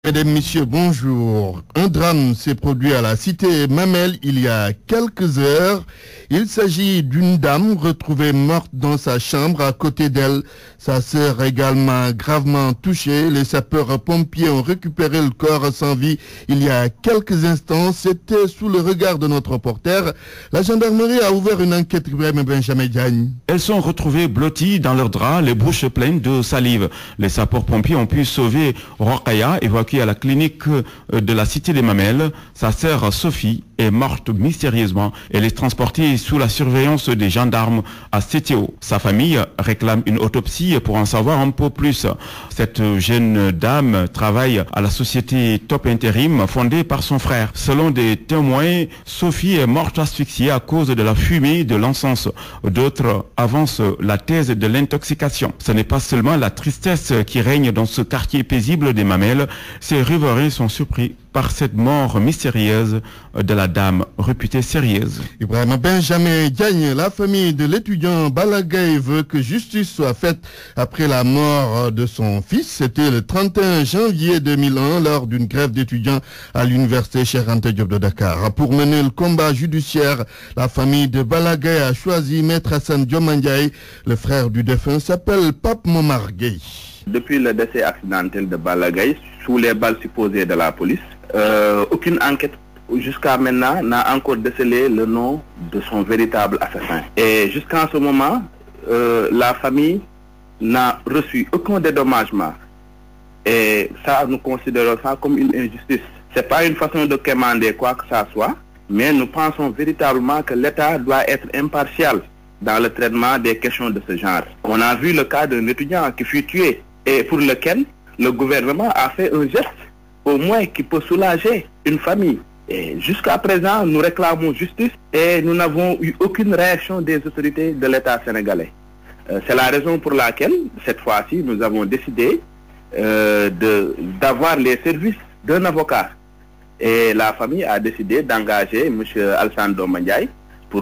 Mesdames, Messieurs, bonjour. Un drame s'est produit à la cité Mamel il y a quelques heures. Il s'agit d'une dame retrouvée morte dans sa chambre. À côté d'elle, sa sœur également gravement touchée. Les sapeurs-pompiers ont récupéré le corps sans vie il y a quelques instants. C'était sous le regard de notre reporter. La gendarmerie a ouvert une enquête. Benjamin Diagne. Elles sont retrouvées blotties dans leurs draps, les bouches pleines de salive. Les sapeurs-pompiers ont pu sauver Rokhaya, évacuée à la clinique de la cité des Mamelles. Sa sœur Sophie est morte mystérieusement. Elle est transportée sous la surveillance des gendarmes à CTO. Sa famille réclame une autopsie pour en savoir un peu plus. Cette jeune dame travaille à la société Top Intérim fondée par son frère. Selon des témoins, Sophie est morte asphyxiée à cause de la fumée de l'encens. D'autres avancent la thèse de l'intoxication. Ce n'est pas seulement la tristesse qui règne dans ce quartier paisible des Mamelles. Ces riverains sont surpris par cette mort mystérieuse de la dame réputée sérieuse. Ibrahim Benjamin Diagne, la famille de l'étudiant Balagaï veut que justice soit faite après la mort de son fils. C'était le 31 janvier 2001 lors d'une grève d'étudiants à l'université Cheikh Anta Diop de Dakar. Pour mener le combat judiciaire, la famille de Balagaï a choisi Maître Hassan Diomandiaï. Le frère du défunt s'appelle Pape Momar Gueye. Depuis le décès accidentel de Balagaï, sous les balles supposées de la police, aucune enquête jusqu'à maintenant n'a encore décelé le nom de son véritable assassin. Et jusqu'à ce moment, la famille n'a reçu aucun dédommagement. Et ça, nous considérons ça comme une injustice. Ce n'est pas une façon de commander quoi que ça soit, mais nous pensons véritablement que l'État doit être impartial dans le traitement des questions de ce genre. On a vu le cas d'un étudiant qui fut tué et pour lequel le gouvernement a fait un geste au moins qui peut soulager une famille. Et jusqu'à présent, nous réclamons justice et nous n'avons eu aucune réaction des autorités de l'État sénégalais. C'est la raison pour laquelle, cette fois-ci, nous avons décidé d'avoir les services d'un avocat. Et la famille a décidé d'engager M. Alassane Diomandiaï pour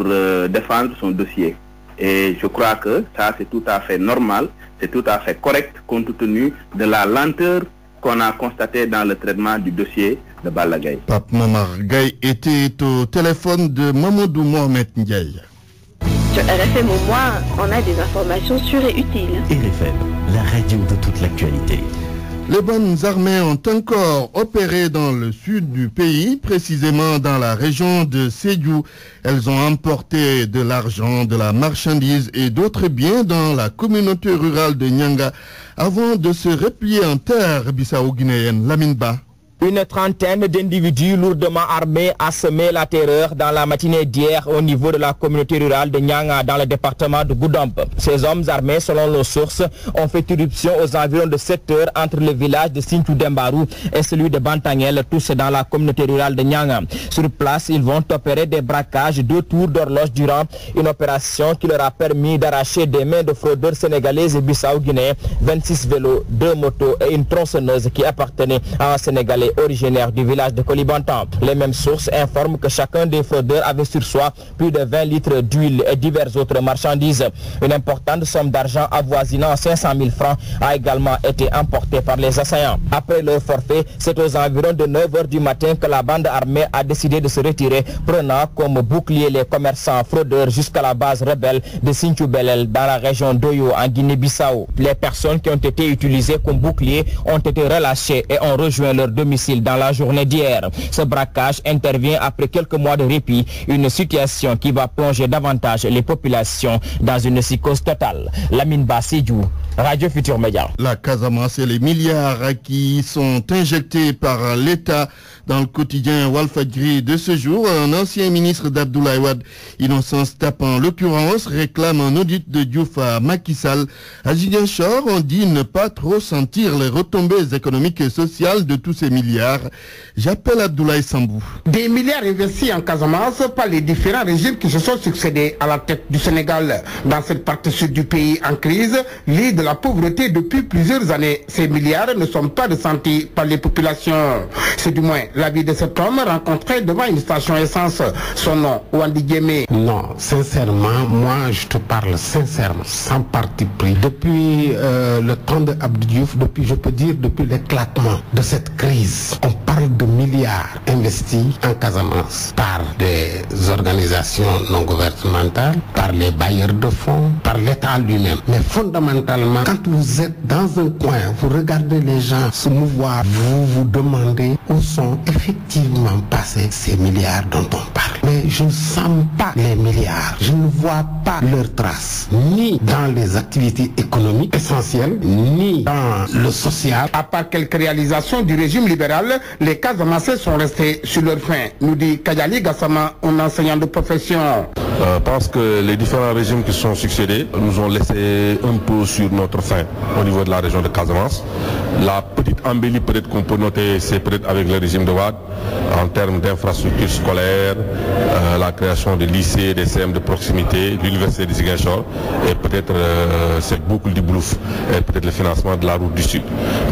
défendre son dossier. Et je crois que ça, c'est tout à fait normal, c'est tout à fait correct compte tenu de la lenteur qu'on a constatée dans le traitement du dossier de Balagaï. Pape Momar Gueye était au téléphone de Mamadou Mohamed Ndiaye. Sur RFM au moins, on a des informations sûres et utiles. RFM, la radio de toute l'actualité. Les bonnes armées ont encore opéré dans le sud du pays, précisément dans la région de Sédhiou. Elles ont emporté de l'argent, de la marchandise et d'autres biens dans la communauté rurale de Nyanga avant de se replier en terre bissau-guinéenne. Lamine Ba. Une trentaine d'individus lourdement armés a semé la terreur dans la matinée d'hier au niveau de la communauté rurale de Nyanga dans le département de Goudomp. Ces hommes armés, selon nos sources, ont fait irruption aux environs de 7 heures entre le village de Sinthiou Dembarou et celui de Bantangel, tous dans la communauté rurale de Nyanga. Sur place, ils vont opérer des braquages 2 tours d'horloge durant une opération qui leur a permis d'arracher des mains de fraudeurs sénégalaises et bissau-guinéens, 26 vélos, 2 motos et une tronçonneuse qui appartenait à un Sénégalais originaire du village de Kolibantan. Les mêmes sources informent que chacun des fraudeurs avait sur soi plus de 20 litres d'huile et diverses autres marchandises. Une importante somme d'argent avoisinant 500 000 francs a également été emportée par les assaillants. Après leur forfait, c'est aux environs de 9 h du matin que la bande armée a décidé de se retirer, prenant comme bouclier les commerçants fraudeurs jusqu'à la base rebelle de Sinthiou Belel dans la région d'Oyo en Guinée-Bissau. Les personnes qui ont été utilisées comme bouclier ont été relâchées et ont rejoint leur domicile dans la journée d'hier. Ce braquage intervient après quelques mois de répit, une situation qui va plonger davantage les populations dans une psychose totale. Lamine Ba, Sédhiou, Radio Futur Média. La Casamance et les milliards qui sont injectés par l'État dans le quotidien Walfadjri de ce jour. Un ancien ministre d'Abdoulaye Wade, Innocence Tap en l'occurrence, réclame un audit de Diouf à Macky Sall. À Ziguinchor, on dit ne pas trop sentir les retombées économiques et sociales de tous ces milliards. J'appelle Abdoulaye Sambou. Des milliards investis en Casamance par les différents régimes qui se sont succédés à la tête du Sénégal. Dans cette partie sud du pays en crise, lit de la pauvreté depuis plusieurs années. Ces milliards ne sont pas ressentis par les populations. C'est du moins l'avis de cet homme rencontré devant une station essence. Son nom, Wandi Diémé. Non, sincèrement, moi je te parle sincèrement, sans parti pris. Depuis le temps de Abdou Diouf, je peux dire depuis l'éclatement de cette crise, justice. On parle de milliards investis en Casamance par des organisations non gouvernementales, par les bailleurs de fonds, par l'État lui-même. Mais fondamentalement, quand vous êtes dans un coin, vous regardez les gens se mouvoir, vous vous demandez où sont effectivement passés ces milliards dont on parle. Mais je ne sens pas les milliards, je ne vois pas leurs traces, ni dans les activités économiques essentielles, ni dans le social. À part quelques réalisations du régime libéral, les Casamassés sont restés sur leur faim, nous dit Kayali Gassama, un enseignant de profession. Je pense que les différents régimes qui sont succédés nous ont laissé un peu sur notre faim au niveau de la région de Casamance. La petite embellie peut-être qu'on peut noter, c'est peut-être avec le régime de Wade, en termes d'infrastructures scolaires, la création de lycées, des CM de proximité, l'université de Ziguinchor, et peut-être c'est beaucoup du Boulouf, et peut-être le financement de la route du Sud.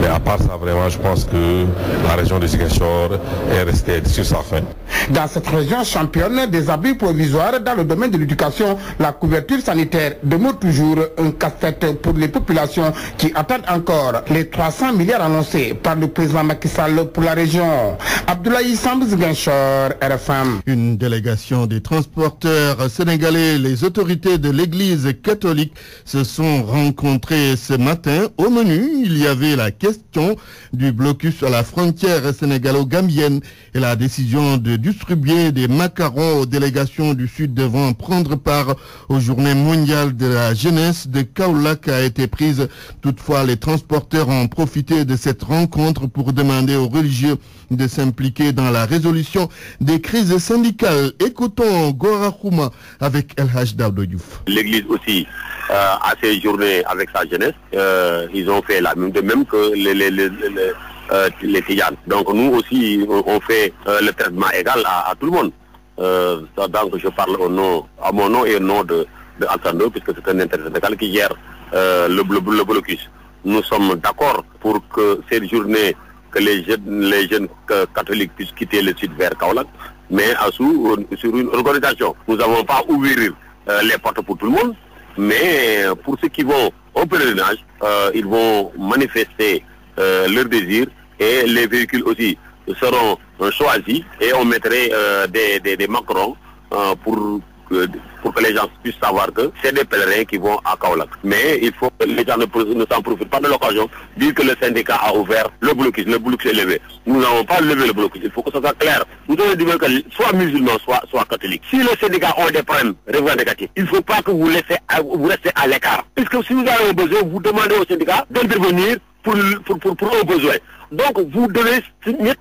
Mais à part ça, vraiment, je pense que la région de Ziguinchor est restée sur sa faim. Dans cette région championne des abris provisoires dans le domaine de l'éducation, la couverture sanitaire demeure toujours un casse-tête pour les populations qui attendent encore les 300 milliards annoncés par le président Macky Sall pour la région. Abdoulaye Samb, Ziguinchor, RFM. Une délégation des transporteurs sénégalais, les autorités de l'église catholique se sont rencontrées ce matin. Au menu, il y avait la question du blocus à la frontière sénégalo-gambienne et la décision de distribuer des macarons aux délégations du Sud devant prendre part aux journées mondiales de la jeunesse de Kaolack a été prise. Toutefois, les transporteurs ont profité de cette rencontre pour demander aux religieux de s'impliquer dans la résolution des crises syndicales. Écoutons Gora Khouma avec El Hadj Daouda Diouf. L'église aussi a ses journées avec sa jeunesse. Ils ont fait de même que les Tidianes. Donc nous aussi, on fait le traitement égal à tout le monde. Donc je parle à mon nom et au nom de Alsando, puisque c'est un intersyndical qui gère le blocus. Nous sommes d'accord pour que cette journée, que les jeunes catholiques puissent quitter le sud vers Kaolack, mais sur une organisation. Nous n'avons pas ouvert les portes pour tout le monde, mais pour ceux qui vont au pèlerinage, ils vont manifester leur désir et les véhicules aussi seront choisis et on mettrait des macarons pour que les gens puissent savoir que c'est des pèlerins qui vont à Kaolack. Mais il faut que les gens ne s'en profitent pas de l'occasion, dire que le syndicat a ouvert le blocus est levé. Nous n'avons pas levé le blocus, il faut que ça soit clair. Nous devons dire que soit musulmans, soit catholiques. Si les syndicats ont des problèmes revendicatifs, il ne faut pas que vous restez à l'écart. Puisque si vous avez un besoin, vous demandez au syndicat d'intervenir pour un besoin. Donc vous devez signer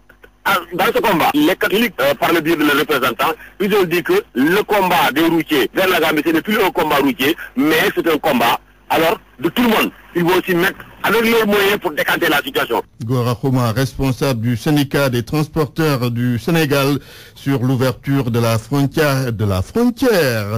dans ce combat. Les catholiques, par le biais de leurs représentants, ils ont dit que le combat des routiers vers la Gambie, ce n'est plus un combat routier, mais c'est un combat alors de tout le monde. Ils vont aussi mettre avec leurs moyens pour décanter la situation. Gora Khouma, responsable du syndicat des transporteurs du Sénégal, sur l'ouverture de la frontière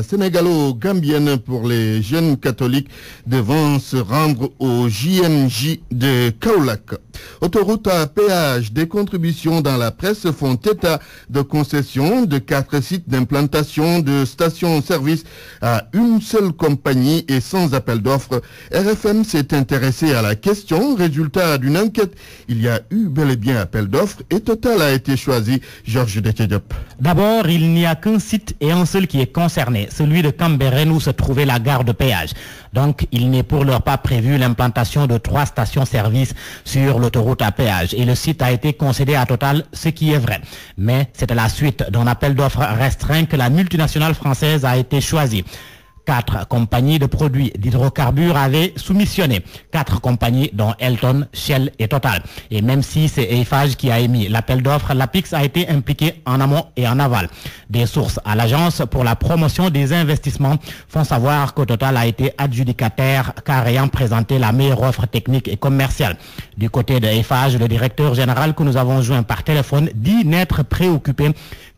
sénégalo-gambienne pour les jeunes catholiques devant se rendre au JMJ de Kaolack. Autoroute à péage, des contributions dans la presse font état de concessions de 4 sites d'implantation de stations-service à une seule compagnie et sans appel d'offres. RFM s'est intéressé à la question. Résultat d'une enquête, il y a eu bel et bien appel d'offres et Total a été choisi. Georges Detchediop. D'abord, il n'y a qu'un site et un seul qui est concerné, celui de Cambérène où se trouvait la gare de péage. Donc, il n'est pour l'heure pas prévu l'implantation de 3 stations-service sur l'autoroute à péage. Et le site a été concédé à Total, ce qui est vrai. Mais c'est à la suite d'un appel d'offres restreint que la multinationale française a été choisie. 4 compagnies de produits d'hydrocarbures avaient soumissionné. 4 compagnies dont Elton, Shell et Total. Et même si c'est Eiffage qui a émis l'appel d'offres, l'APIX a été impliqué en amont et en aval. Des sources à l'Agence pour la promotion des investissements font savoir que Total a été adjudicataire car ayant présenté la meilleure offre technique et commerciale. Du côté de Eiffage, le directeur général que nous avons joint par téléphone dit n'être préoccupé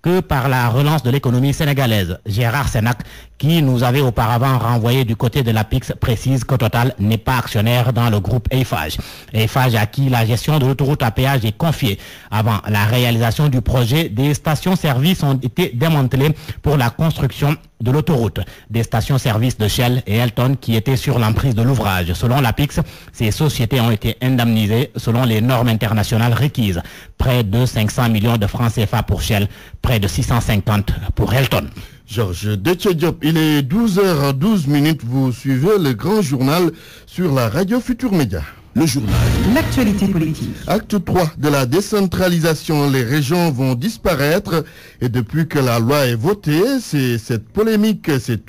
que par la relance de l'économie sénégalaise. Gérard Senac, qui nous avait auparavant renvoyé du côté de l'APIX, précise que Total n'est pas actionnaire dans le groupe Eiffage. Eiffage à qui la gestion de l'autoroute à péage est confiée. Avant la réalisation du projet, des stations-service ont été démantelées pour la construction de l'autoroute, des stations-service de Shell et Elton qui étaient sur l'emprise de l'ouvrage. Selon l'APIX, ces sociétés ont été indemnisées selon les normes internationales requises. Près de 500 millions de francs CFA pour Shell, près de 650 pour Elton. Georges Detche-Diop, il est 12h12, vous suivez le grand journal sur la radio Futur Média. Le journal. L'actualité politique. Acte 3 de la décentralisation, les régions vont disparaître et depuis que la loi est votée, c'est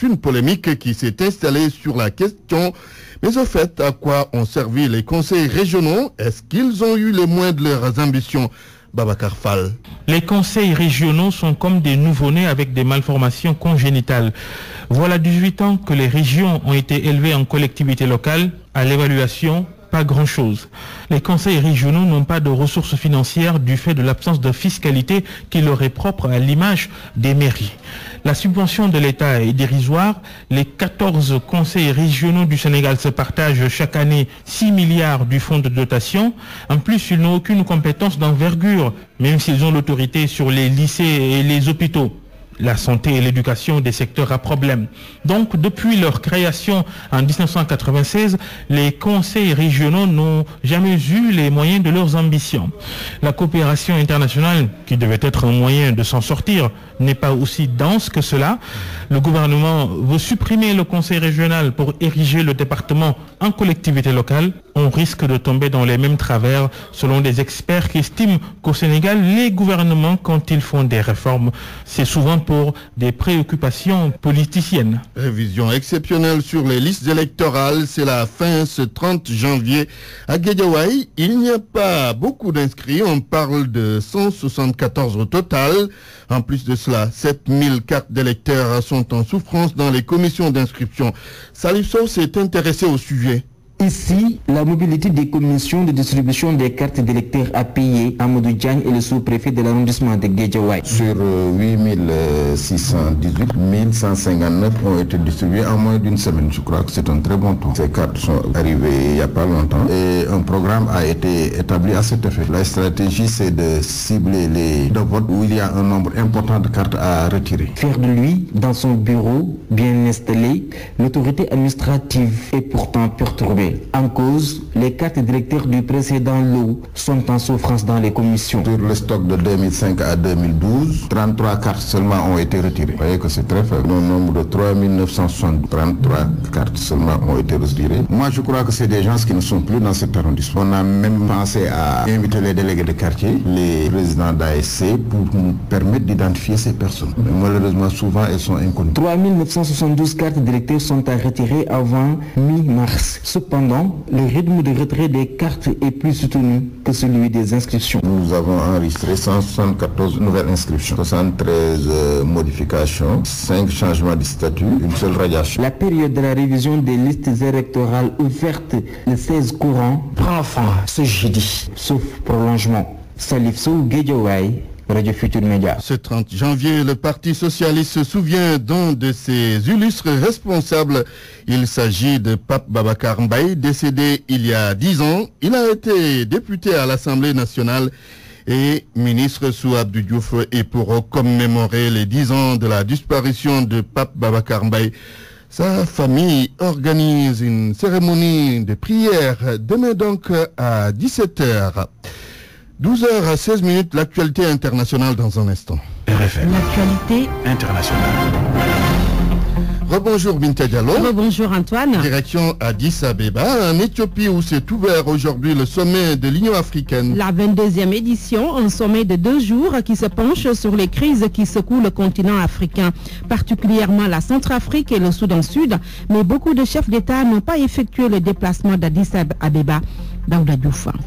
une polémique qui s'est installée sur la question. Mais au fait, à quoi ont servi les conseils régionaux? Est-ce qu'ils ont eu les moindres de leurs ambitions? Babacar Fall. Les conseils régionaux sont comme des nouveau-nés avec des malformations congénitales. Voilà 18 ans que les régions ont été élevées en collectivité locale. À l'évaluation, pas grand-chose. Les conseils régionaux n'ont pas de ressources financières du fait de l'absence de fiscalité qui leur est propre à l'image des mairies. La subvention de l'État est dérisoire. Les 14 conseils régionaux du Sénégal se partagent chaque année 6 milliards du fonds de dotation. En plus, ils n'ont aucune compétence d'envergure, même s'ils ont l'autorité sur les lycées et les hôpitaux. La santé et l'éducation des secteurs à problème. Donc, depuis leur création en 1996, les conseils régionaux n'ont jamais eu les moyens de leurs ambitions. La coopération internationale, qui devait être un moyen de s'en sortir, n'est pas aussi dense que cela. Le gouvernement veut supprimer le conseil régional pour ériger le département en collectivité locale. On risque de tomber dans les mêmes travers, selon des experts qui estiment qu'au Sénégal, les gouvernements, quand ils font des réformes, c'est souvent pour des préoccupations politiciennes. Révision exceptionnelle sur les listes électorales, c'est la fin ce 30 janvier. À Guédiawaye, il n'y a pas beaucoup d'inscrits, on parle de 174 au total. En plus de cela, 7000 cartes d'électeurs sont en souffrance dans les commissions d'inscription. Salif Sow s'est intéressé au sujet. Ici, la mobilité des commissions de distribution des cartes d'électeurs a payé. Amadou Diagne est le sous-préfet de l'arrondissement de Guédiawaye. Sur 8618, 1159 ont été distribués en moins d'une semaine. Je crois que c'est un très bon temps. Ces cartes sont arrivées il n'y a pas longtemps et un programme a été établi à cet effet. La stratégie, c'est de cibler les votes où il y a un nombre important de cartes à retirer. Faire de lui, dans son bureau, bien installé, l'autorité administrative est pourtant perturbée. En cause, les cartes directeurs du précédent lot sont en souffrance dans les commissions. Sur le stock de 2005 à 2012, 33 cartes seulement ont été retirées. Vous voyez que c'est très faible. Le nombre de 3960, 33 cartes seulement ont été retirées. Moi, je crois que c'est des gens qui ne sont plus dans cet arrondissement. On a même pensé à inviter les délégués de quartier, les présidents d'ASC, pour nous permettre d'identifier ces personnes. Mais malheureusement, souvent, elles sont inconnues. 3972 cartes directeurs sont à retirer avant mi-mars. Cependant, le rythme de retrait des cartes est plus soutenu que celui des inscriptions. Nous avons enregistré 174 nouvelles inscriptions, 73 modifications, 5 changements de statut, une seule radiation. La période de la révision des listes électorales ouvertes le 16 courant prend fin ce jeudi, sauf prolongement. Salif Sow, Guédiawaye, Radio Futur Média. Ce 30 janvier, le Parti socialiste se souvient d'un de ses illustres responsables. Il s'agit de Pape Babacar Mbaye, décédé il y a 10 ans. Il a été député à l'Assemblée nationale et ministre sous Abdou Diouf. Et pour commémorer les 10 ans de la disparition de Pape Babacar Mbaye, sa famille organise une cérémonie de prière demain donc à 17h. 12h16, l'actualité internationale dans un instant. RFM. L'actualité internationale. Rebonjour Binta Diallo. Rebonjour Antoine. Direction Addis Abeba, en Éthiopie où s'est ouvert aujourd'hui le sommet de l'Union africaine. La 22e édition, un sommet de 2 jours qui se penche sur les crises qui secouent le continent africain, particulièrement la Centrafrique et le Soudan Sud, mais beaucoup de chefs d'État n'ont pas effectué le déplacement d'Addis Abeba.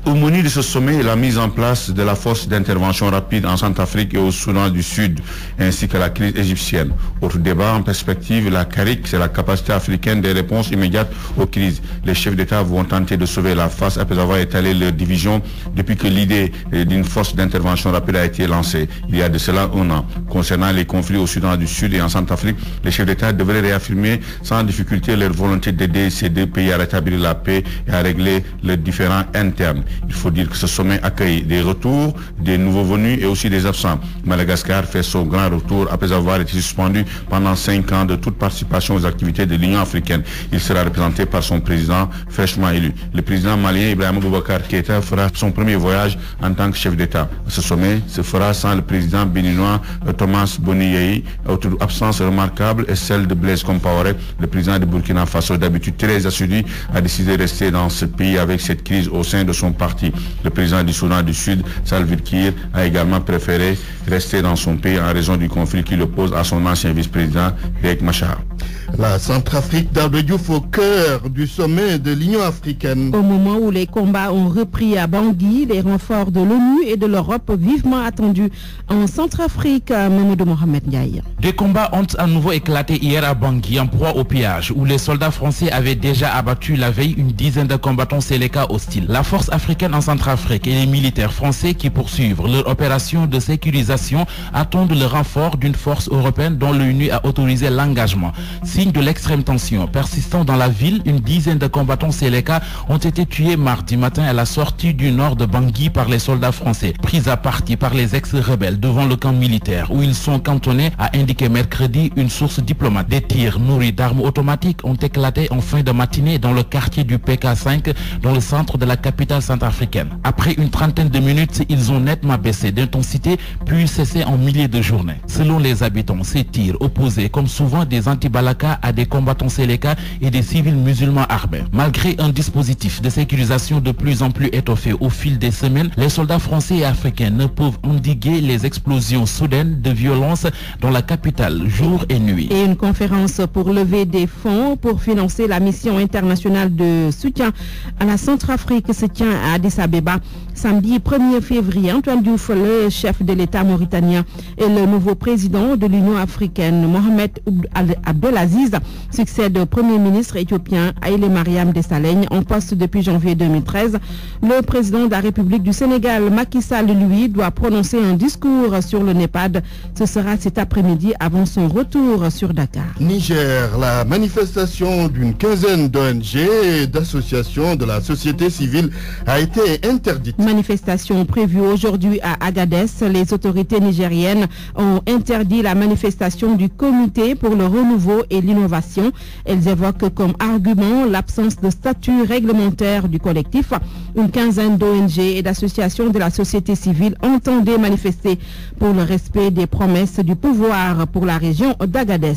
Au menu de ce sommet, la mise en place de la force d'intervention rapide en Centrafrique et au Soudan du Sud, ainsi que la crise égyptienne. Autre débat en perspective, la CARIC, c'est la capacité africaine des réponses immédiates aux crises. Les chefs d'État vont tenter de sauver la face après avoir étalé leur division depuis que l'idée d'une force d'intervention rapide a été lancée, il y a de cela 1 an. Concernant les conflits au Soudan du Sud et en Centrafrique, les chefs d'État devraient réaffirmer sans difficulté leur volonté d'aider ces deux pays à rétablir la paix et à régler leurs différends rangs internes. Il faut dire que ce sommet accueille des retours, des nouveaux venus et aussi des absents. Madagascar fait son grand retour après avoir été suspendu pendant 5 ans de toute participation aux activités de l'Union africaine. Il sera représenté par son président fraîchement élu. Le président malien Ibrahima Boubacar Keïta fera son premier voyage en tant que chef d'État. Ce sommet se fera sans le président béninois Thomas Boni Yayi. Autre absence remarquable est celle de Blaise Compaoré, le président de Burkina Faso, d'habitude très assidu, a décidé de rester dans ce pays avec cette crise au sein de son parti. Le président du Soudan du Sud, Salva Kiir, a également préféré rester dans son pays en raison du conflit qui l'oppose à son ancien vice-président, Riek Machar. La Centrafrique d'Abdou Diouf au cœur du sommet de l'Union africaine. Au moment où les combats ont repris à Bangui, les renforts de l'ONU et de l'Europe vivement attendus en Centrafrique, Mamadou Mohamed Ndiaye. Des combats ont à nouveau éclaté hier à Bangui, en proie au pillage, où les soldats français avaient déjà abattu la veille une dizaine de combattants Séléka hostiles. La force africaine en Centrafrique et les militaires français qui poursuivent leur opération de sécurisation attendent le renfort d'une force européenne dont l'ONU a autorisé l'engagement. Signe de l'extrême tension persistant dans la ville, une dizaine de combattants Séléka ont été tués mardi matin à la sortie du nord de Bangui par les soldats français, pris à partie par les ex-rebelles devant le camp militaire où ils sont cantonnés, a indiqué mercredi une source diplomate. Des tirs nourris d'armes automatiques ont éclaté en fin de matinée dans le quartier du PK5, dans le centre de la capitale centrafricaine. Après une trentaine de minutes, ils ont nettement baissé d'intensité puis cessé en milliers de journées. Selon les habitants, ces tirs opposaient comme souvent des anti-Balaka à des combattants Séléka et des civils musulmans armés. Malgré un dispositif de sécurisation de plus en plus étoffé au fil des semaines, les soldats français et africains ne peuvent endiguer les explosions soudaines de violence dans la capitale jour et nuit. Et une conférence pour lever des fonds pour financer la mission internationale de soutien à la Centrafrique se tient à Addis Abeba samedi 1er février. Antoine Diouf, le chef de l'État mauritanien, et le nouveau président de l'Union africaine, Mohamed Abdelaziz, succède au Premier ministre éthiopien Haïlé Mariam Desalegn en poste depuis janvier 2013. Le président de la République du Sénégal, Macky Sall, lui, doit prononcer un discours sur le NEPAD. Ce sera cet après-midi avant son retour sur Dakar. Niger, la manifestation d'une quinzaine d'ONG et d'associations de la société civile a été interdite. Manifestation prévue aujourd'hui à Agadez. Les autorités nigériennes ont interdit la manifestation du Comité pour le renouveau et l'innovation. Elles évoquent comme argument l'absence de statut réglementaire du collectif. Une quinzaine d'ONG et d'associations de la société civile entendaient manifester pour le respect des promesses du pouvoir pour la région d'Agadez.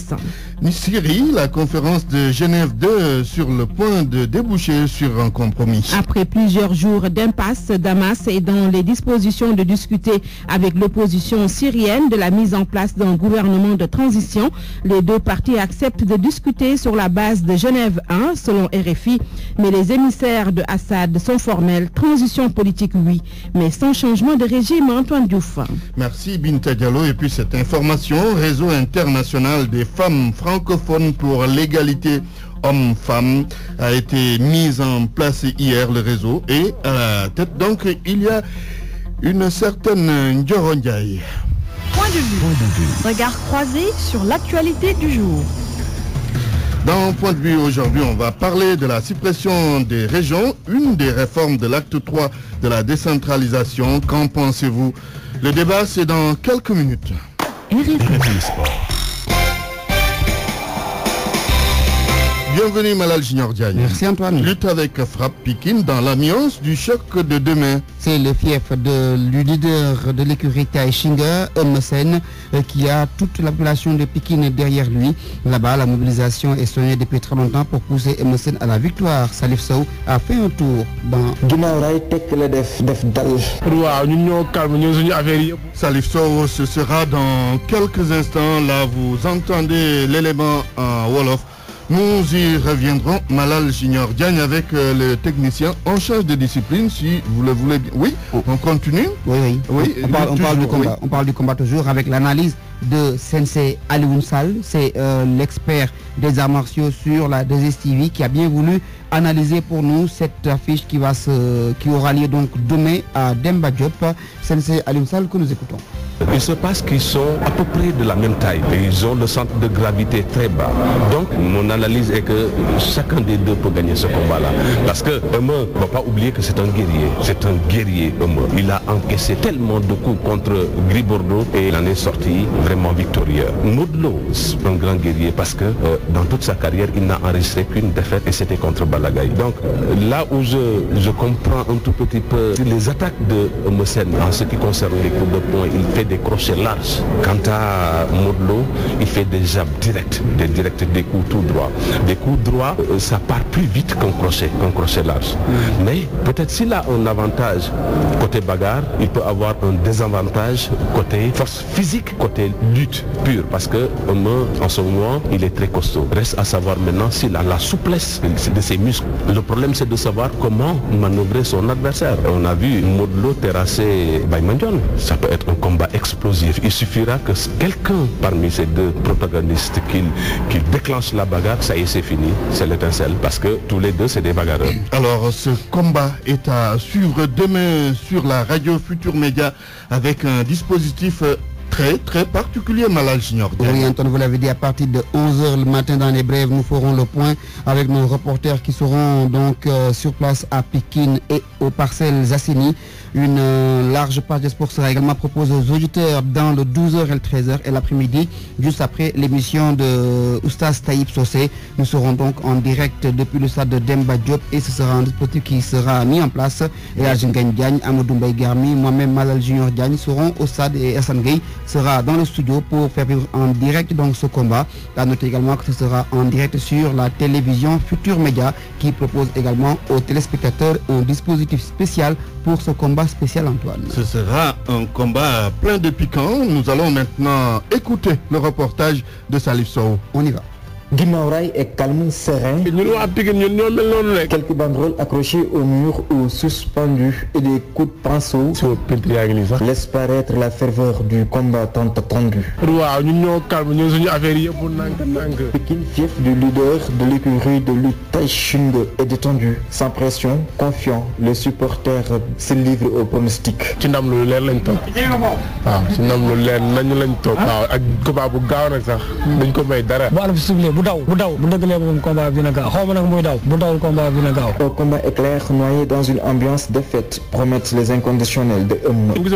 Syrie, la conférence de Genève 2 sur le point de déboucher sur un compromis. Après plusieurs jours d'impasse, Damas est dans les dispositions de discuter avec l'opposition syrienne de la mise en place d'un gouvernement de transition. Les deux parties acceptent de discuter sur la base de Genève 1, selon RFI, mais les émissaires de Assad sont formels. Transition politique, oui, mais sans changement de régime. Antoine Diouf. Merci Binta Diallo. Et puis cette information, Réseau international des femmes francophones pour l'égalité hommes-femmes a été mise en place hier, le réseau, et à la tête donc il y a une certaine Ndioro Ndiaye. Point de vue. Regard croisé sur l'actualité du jour. Dans Point de vue aujourd'hui, on va parler de la suppression des régions, une des réformes de l'acte 3 de la décentralisation. Qu'en pensez-vous? Le débat, c'est dans quelques minutes. Bienvenue Malal Junior Diagne. Merci Antoine. Lutte avec Frappe Pikine dans l'ambiance du choc de demain. C'est le fief du leader de l'écurie Taïchinga, Emerson, qui a toute la population de Pikine derrière lui. Là-bas, la mobilisation est sonnée depuis très longtemps pour pousser Emerson à la victoire. Salif Sow a fait un tour dans... Salif Sow, ce sera dans quelques instants. Là, vous entendez l'élément en Wolof. Nous y reviendrons, Malal Junior Diagne, avec le technicien en charge de discipline, si vous le voulez bien. Oui, on continue. Oui. On parle du combat. Oui. On parle du combat toujours avec l'analyse de Sensei Alioune Sall. C'est l'expert des arts martiaux sur la 2STV qui a bien voulu analyser pour nous cette affiche qui aura lieu donc demain à Demba Diop. Sensei Alioune Sall, que nous écoutons. Il se passe qu'ils sont à peu près de la même taille et ils ont le centre de gravité très bas. Donc mon analyse est que chacun des deux peut gagner ce combat-là. Parce que Eumeu ne va pas oublier que c'est un guerrier. C'est un guerrier, Eumeu. Il a encaissé tellement de coups contre Gris Bordeaux et il en est sorti vraiment victorieux. Modou Lô, c'est un grand guerrier parce que dans toute sa carrière, il n'a enregistré qu'une défaite et c'était contre Balla Gaye. Donc là où je comprends un tout petit peu les attaques de Eumeu Sène en ce qui concerne les coups de poing, il fait des crochets larges. Quant à Modou Lô, il fait des jabs directs, des coups tout droits. Des coups droits, ça part plus vite qu'un crochet large. Mais peut-être s'il a un avantage côté bagarre, il peut avoir un désavantage côté force physique, côté lutte pure, parce que Eumeu, en ce moment, il est très costaud. Reste à savoir maintenant s'il a la souplesse de ses muscles. Le problème, c'est de savoir comment manœuvrer son adversaire. On a vu Modou Lô terrasser Baye Mandione. Ça peut être un combat explosif. Il suffira que quelqu'un parmi ces deux protagonistes qu'il déclenche la bagarre, ça y est, c'est fini, c'est l'étincelle, parce que tous les deux, c'est des bagarreurs. Alors, ce combat est à suivre demain sur la radio Futur Média avec un dispositif très particulier, Malal Junior. Oui, Antoine, vous l'avez dit, à partir de 11h le matin dans les brèves, nous ferons le point avec nos reporters qui seront donc sur place à Pikine et aux Parcelles Assainies. Une large page de sport sera également proposée aux auditeurs dans le 12h et le 13h et l'après-midi, juste après l'émission de Oustaz Taïb Sosé. Nous serons donc en direct depuis le stade de Demba Diop et ce sera un dispositif qui sera mis en place. Et Arjungan Diagne, Amadou Mbaye Garmi, moi-même Malal Junior Diagne seront au stade et Hassan Gueye sera dans le studio pour faire vivre en direct donc ce combat. À noter également que ce sera en direct sur la télévision Futur Média qui propose également aux téléspectateurs un dispositif spécial pour ce combat spécial, Antoine. Ce sera un combat plein de piquants. Nous allons maintenant écouter le reportage de Salif Sow. On y va. Guinaw Rail est calme, serein. Quelques banderoles accrochées au mur ou suspendues et des coups de pinceau laissent paraître la ferveur du combat tant attendu. Pikine, fief du leader de l'écurie de lutte Taïchunde, est détendu, sans pression, confiant. Les supporters se livrent au pronostic. Au combat éclair noyé dans une ambiance de fête, promettent les inconditionnels de Eumeu. Eumeu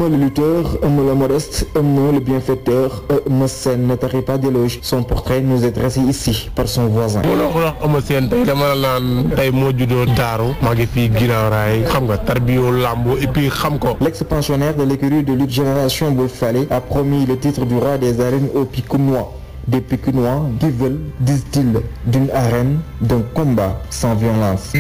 le lutteur, Eumeu le modeste, Eumeu le bienfaiteur, Eumeu Sène ne tarit pas d'éloge. Son portrait nous est dressé ici par son voisin. L'ex-pensionnaire de l'écurie de lutte Génération Boufalé a promis le titre du roi des arènes aux Pikinois. Des Pikinois qui veulent, disent-ils, d'une arène, d'un combat sans violence.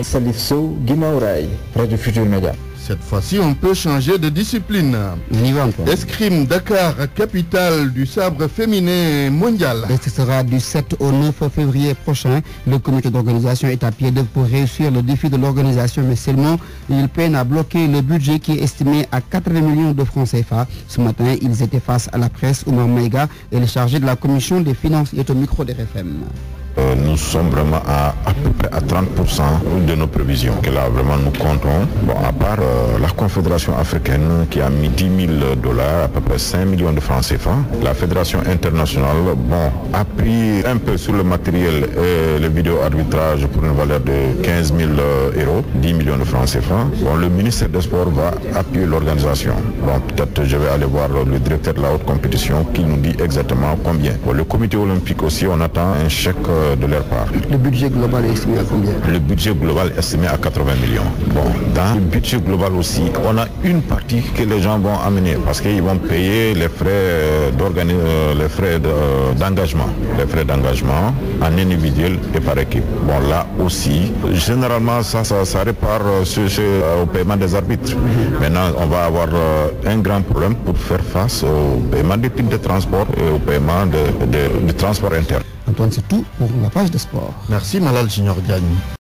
Salif Sow, Guinaw Rail, Radio Futur Média. Cette fois-ci, on peut changer de discipline. Escrime Dakar, capitale du sabre féminin mondial. Et ce sera du 7 au 9 février prochain. Le comité d'organisation est à pied d'œuvre pour réussir le défi de l'organisation, mais seulement il peine à bloquer le budget qui est estimé à 80 millions de francs CFA. Ce matin, ils étaient face à la presse. Oumar Maïga est le chargé de la commission des finances et au micro des RFM. Nous sommes vraiment à peu près à 30% de nos prévisions. Que là, vraiment, nous comptons. Bon, à part la Confédération africaine qui a mis $10 000, à peu près 5 millions de francs CFA. La Fédération internationale, a pris un peu sur le matériel et le vidéo-arbitrage pour une valeur de 15 000 euros, 10 millions de francs CFA. Bon, le ministère des Sports va appuyer l'organisation. Bon, peut-être je vais aller voir le directeur de la haute compétition qui nous dit exactement combien. Bon, le comité olympique aussi, on attend un chèque de leur part. Le budget global est estimé à combien? Le budget global est estimé à 80 millions. Bon, dans le budget global aussi, on a une partie que les gens vont amener parce qu'ils vont payer les frais d'engagement. Les frais d'engagement en individuel et par équipe. Bon, là aussi, généralement, ça répare au paiement des arbitres. Maintenant, on va avoir un grand problème pour faire face au paiement des titres de transport et au paiement de transport interne. Antoine, c'est tout pour la page de sport. Merci Malal Junior Diagne.